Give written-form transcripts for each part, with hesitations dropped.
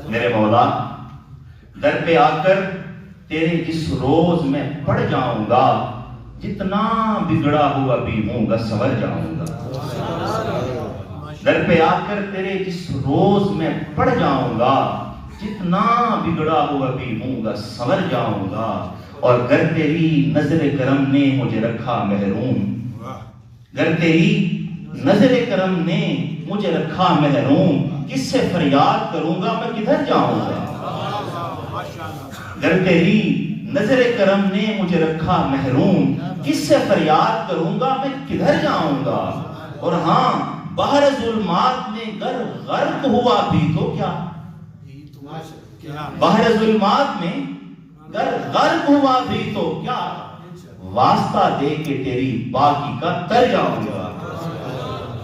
میرے مولا در پہ آ کر تیرے جس روز میں پڑ جاؤں گا، جتنا بگڑا ہوا بھی ہوں گا سنور جاؤں گا۔ در پہ آ کر تیرے جس روز میں پڑ جاؤں گا، جتنا بگڑا ہوا بھی ہوں گا سنور جاؤں گا۔ اور گر تیری نظر کرم نے مجھے رکھا محروم، گر تیری نظر کرم نے مجھے رکھا محروم، کس سے فریاد کروں گا میں کدھر جاؤں گا۔ گر تیری نظر کرم نے مجھے رکھا محروم، کس سے فریاد کروں گا میں کدھر جاؤں گا۔ اور ہاں بحر ظلمات میں گر غرق ہوا بھی تو کیا، بحر ظلمات میں گر غرق ہوا بھی تو کیا، واسطہ دے کے تیری پاکی کا تر جاؤں گا،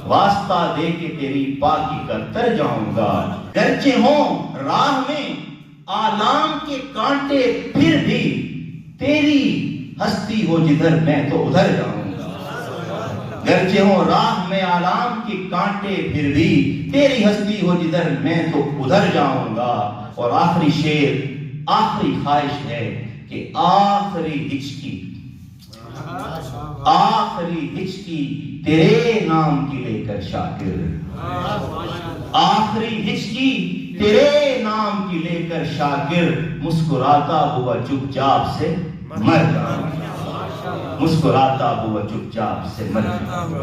واسطہ دے کے تیری پاکی کا تر جاؤں گا۔ گرچہ ہوں راہ میں آلام کے کانٹے پھر بھی تیری ہستی ہو جدھر میں تو ادھر جاؤں گا۔ گرچہ ہوں راہ میں آلام کے کانٹے پھر بھی تیری ہستی ہو جدھر میں تو ادھر جاؤں گا۔ اور آخری شعر، آخری خواہش ہے کہ آخری ہچکی، آخری ہچکی تیرے نام کی لے کر شاکر، آخری ہچکی تیرے نام کی لے کر شاکر، مسکراتا ہوا چپ چاپ سے مر جاؤں، مسکراتا ہوا چپ چاپ سے مر جاؤں۔